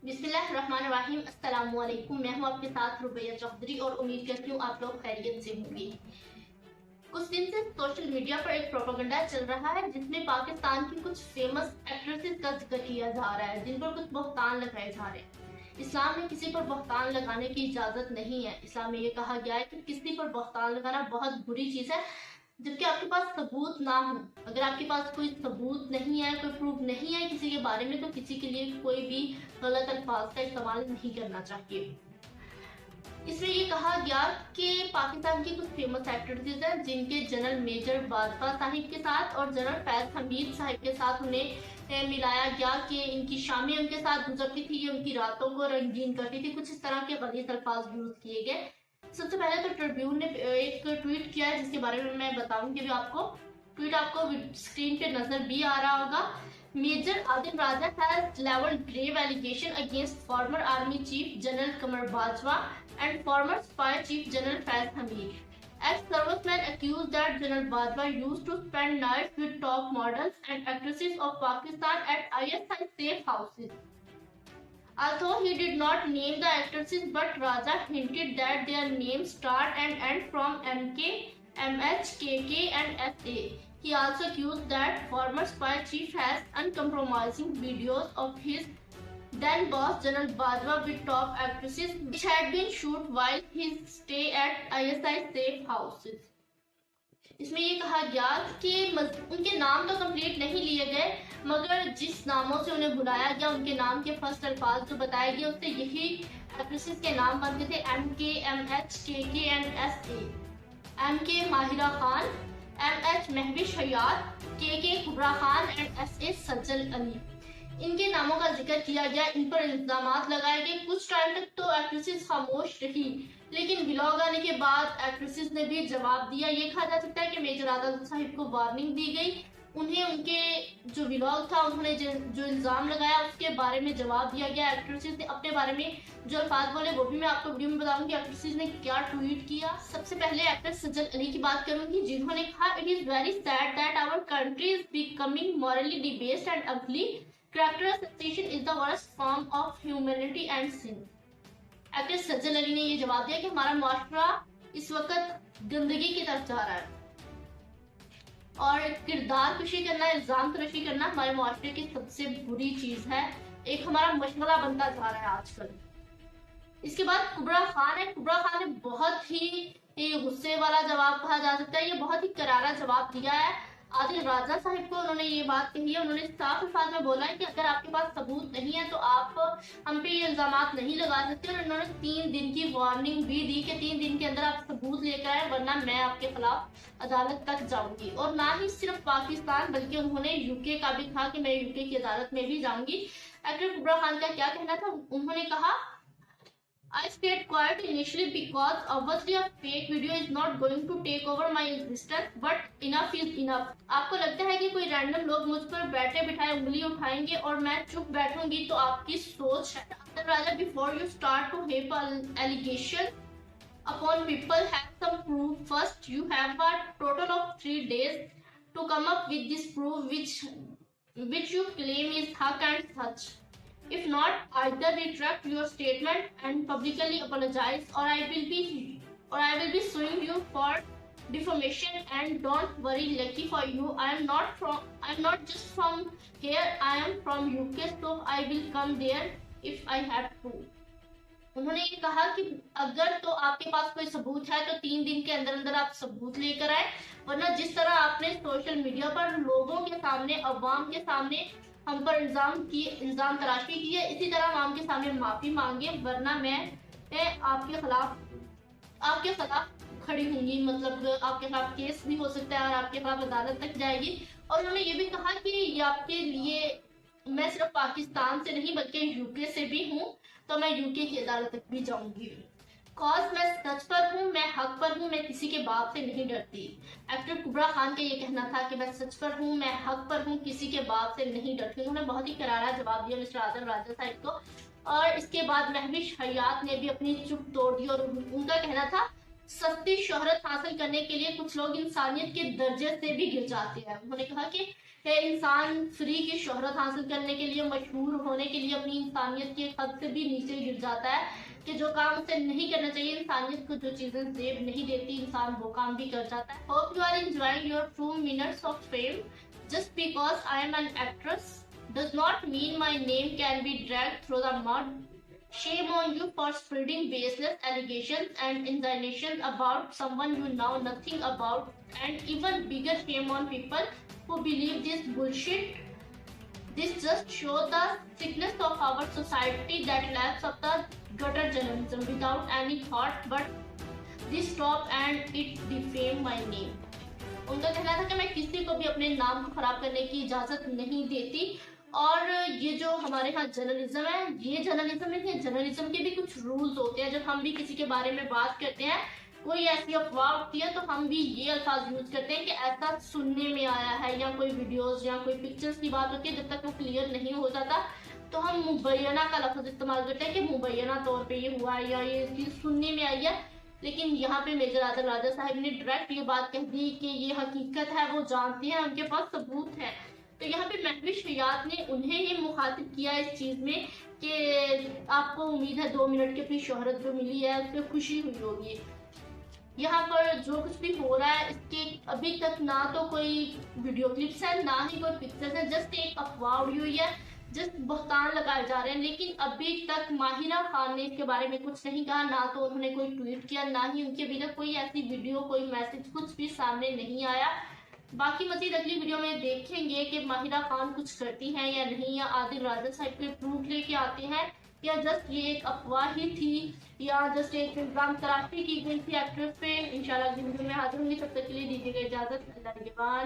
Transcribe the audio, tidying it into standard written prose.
बिस्मिल्लाहिर्रहमानिर्रहीम। अस्सलामुअलैकुम। मैं हूँ आपके साथ रुबैया चौधरी और उम्मीद करती हूँ आप लोग खैरियत से होंगे। कुछ दिन से सोशल मीडिया पर एक प्रोपेगेंडा चल रहा है जिसमें पाकिस्तान की कुछ फेमस एक्ट्रेसेस का जिक्र किया जा रहा है जिन पर कुछ बहतान लगाए जा रहे हैं। इस्लाम में किसी पर बहतान लगाने की इजाजत नहीं है। इस्लाम में ये कहा गया है कि किसी पर बहतान लगाना बहुत बुरी चीज है जबकि आपके पास सबूत ना हो। अगर आपके पास कोई सबूत नहीं है, कोई प्रूफ नहीं है किसी के बारे में, तो किसी के लिए कोई भी गलत अल्फाज का इस्तेमाल नहीं करना चाहिए। इसमें ये कहा गया कि पाकिस्तान की कुछ फेमस एक्ट्रेसेस हैं जिनके जनरल मेजर बाजवा साहिब के साथ और जनरल फैज हमीद साहिब के साथ उन्हें मिलाया गया कि इनकी शामें उनके साथ गुजरती थी, ये उनकी रातों को रंगीन करती थी। कुछ इस तरह के गलीज अल्फाज यूज किए गए। सबसे पहले तो ट्रिब्यून ने एक ट्वीट किया है जिसके बारे में मैं बताऊंगी भी आपको। ट्वीट आपको स्क्रीन पे नजर भी आ रहा होगा। Major Adil Raja has leveled grave allegation against former army chief general Qamar Bajwa and former spy chief general Faiz Hamid. Ex-servicemen accused that General Bajwa used to spend nights with top models and actresses of Pakistan at ISI safe houses. Although he did not name the actresses, but Raja hinted that their names start and end from MK, MH, KK and SA. He also accused that former spy chief has uncompromising videos of his then boss General Bajwa with top actresses which had been shot while his stay at ISI safe houses. इसमें ये कहा गया कि उनके नाम तो complete नहीं लिए गए, मगर जिस नामों से उन्हें बुलाया गया उनके नाम के फर्स्ट अल्फाज जो बताए गए उससे यही एक्ट्रेसेस के नाम बनते थे। MK, MH, KK and SA। MK Mahira Khan, MH Mehwish Hayat, KK Kubra Khan and SA Sajal Ali. इनके नामों का जिक्र किया गया, इन पर इल्जामात लगाए गए। कुछ टाइम तक तो एक्ट्रेसेस खामोश रही, लेकिन व्लॉग आने के बाद एक्ट्रेसेस ने भी जवाब दिया। ये कहा जा सकता है कि मेजर आदिल साहिब को वार्निंग दी गई, उन्हें उनके जो व्लॉग था उन्होंने जो इल्जाम लगाया उसके बारे में जवाब दिया गया। एक्ट्रेसेस ने अपने बारे में जो अल्फाज बोले वो भी मैं आपको वीडियो में बताऊंगी एक्ट्रेसेस ने क्या ट्वीट किया। सबसे पहले एक्ट्रेस सज्जल अली की बात करूंगी जिन्होंने कहा, it is very sad that our country is becoming morally debased and ugly. Character assassination is the worst form of humanity and sin. Actress सज्जल अली ने ये जवाब दिया कि हमारा मुआशरा इस वक्त गंदगी की तरफ जा रहा है और किरदार कुशी करना, इल्जाम तराशी करना हमारे मुआशरे की सबसे बुरी चीज है। एक हमारा मशगला बनता जा रहा है आजकल। इसके बाद कुबरा खान है। कुबरा खान ने बहुत ही गुस्से वाला जवाब कहा जा सकता है, ये बहुत ही करारा जवाब दिया है आदिल राजा साहिब को। उन्होंने ये बात कही है, उन्होंने साफ अल्फाज में बोला है कि अगर आपके पास सबूत नहीं है तो आप हम पे ये इल्जामात नहीं लगा सकते। और उन्होंने 3 दिन की वार्निंग भी दी कि 3 दिन के अंदर आप सबूत लेकर आए वरना मैं आपके खिलाफ अदालत तक जाऊंगी। और ना ही सिर्फ पाकिस्तान बल्कि उन्होंने यूके का भी कहा कि मैं यूके की अदालत में भी जाऊंगी। एक्टर कुबरा खान का क्या कहना था, उन्होंने कहा, I stayed quiet initially because obviously a fake video is not going to take over my existence, but enough is enough. आपको लगता है कि कोई रैंडम लोग मुझ पर बैठे बिठाए उंगली उठाएंगे और मैं चुप बैठूंगी तो आपकी सोच है। राजा, before you start to heap allegation upon people, have some proof first. You have a total of 3 days to come up with this proof which you claim is haq and such. If not, either retract your statement and publicly apologize, or I will be suing you for defamation. And don't worry, lucky for you, I am not just from here, I am from UK, so I will come there if I have to. उन्होंने ये कहा कि अगर तो आपके पास कोई सबूत है तो 3 दिन के अंदर अंदर आप सबूत लेकर आए, वरना जिस तरह आपने सोशल मीडिया पर लोगों के सामने, अवाम के सामने हम पर इल्जाम तराशी की है, इसी तरह आवाम के सामने माफी मांगे, वरना मैं आपके खिलाफ खड़ी होंगी। मतलब आपके खिलाफ केस भी हो सकता है और आपके खिलाफ अदालत तक जाएगी। और उन्होंने ये भी कहा कि ये आपके लिए मैं सिर्फ पाकिस्तान से नहीं बल्कि यूके से भी हूँ, तो मैं यूके की अदालत तक भी जाऊंगी। कॉज मैं सच पर हूँ, मैं हक पर हूँ, मैं किसी के बाप से नहीं डरती। एक्टर कुबरा खान का ये कहना था कि मैं सच पर हूँ, मैं हक पर हूँ, किसी के बाप से नहीं डरती। उन्होंने बहुत ही करारा जवाब दिया मिस्टर आदिल राजा साहिब को। और इसके बाद महविश हयात ने भी अपनी चुप तोड़ दी और उनका कहना था, सस्ती शोहरत हासिल करने के लिए कुछ लोग इंसानियत के दर्जे से भी गिर जाते हैं। उन्होंने कहा कि इंसान फ्री की शोहरत हासिल करने के लिए, मशहूर होने के लिए अपनी इंसानियत के हद से भी नीचे गिर जाता है कि जो काम उसे नहीं करना चाहिए, इंसानियत को जो चीजें जेब नहीं देती, इंसान वो काम भी कर जाता है। Hope you are enjoying your few minutes of fame. Just because I am an actress does not mean my name can be dragged through the mud. Shame on you for spreading baseless allegations and insinuations about someone you know nothing about, and even bigger shame on people who believe this bullshit. This just shows the sickness of our society that laps up the gutter journalism without any thought, but this stop and it defame my name. उनका कहना था कि मैं किसी को भी अपने नाम को खराब करने की इजाजत नहीं देती, और ये जो हमारे यहाँ जर्नलिज्म है, ये जर्नलिज्म है, जर्नलिज्म के भी कुछ रूल्स होते हैं। जब हम भी किसी के बारे में बात करते हैं, कोई ऐसी अफवाह होती है, तो हम भी ये अल्फाज यूज करते हैं कि ऐसा सुनने में आया है, या कोई वीडियोस या कोई पिक्चर्स की बात होती है, जब तक वो क्लियर नहीं हो जाता तो हम मुबैना का लफ्ज इस्तेमाल करते हैं कि मुबैना तौर पे ये हुआ है या ये चीज सुनने में आई है। लेकिन यहाँ पे मेजर आदम राजा साहब ने डायरेक्ट ये बात कह दी कि ये हकीकत है, वो जानते हैं, उनके पास सबूत है। तो यहाँ पे महविश हयात ने उन्हें ही मुखातिब किया इस चीज में कि आपको उम्मीद है 2 मिनट की अपनी शोहरत जो मिली है उस पर खुशी हुई होगी। यहाँ पर जो कुछ भी हो रहा है, इसके अभी तक ना तो कोई वीडियो क्लिप्स है, ना ही कोई पिक्चर्स है, जस्ट एक अफवाह उड़ी हुई है, जस्ट बहतान लगाए जा रहे हैं। लेकिन अभी तक माहिरा खान ने इसके बारे में कुछ नहीं कहा, ना तो उन्होंने कोई ट्वीट किया, ना ही उनके अभी तक कोई ऐसी वीडियो, कोई मैसेज कुछ भी सामने नहीं आया। बाकी मजीद अगली वीडियो में देखेंगे कि माहिरा खान कुछ करती हैं या नहीं, या आदिल राजा साहब के प्रूफ लेके आते हैं, या जस्ट ये एक अफवाह ही थी, या जस्ट एक इल्जाम तराशी की गई थी एक्ट्रेस पे। इंशाल्लाह अगली वीडियो में हाजिर होंगी, तब तक के लिए दीजिएगा इजाजत। अल्लाह निगहबान।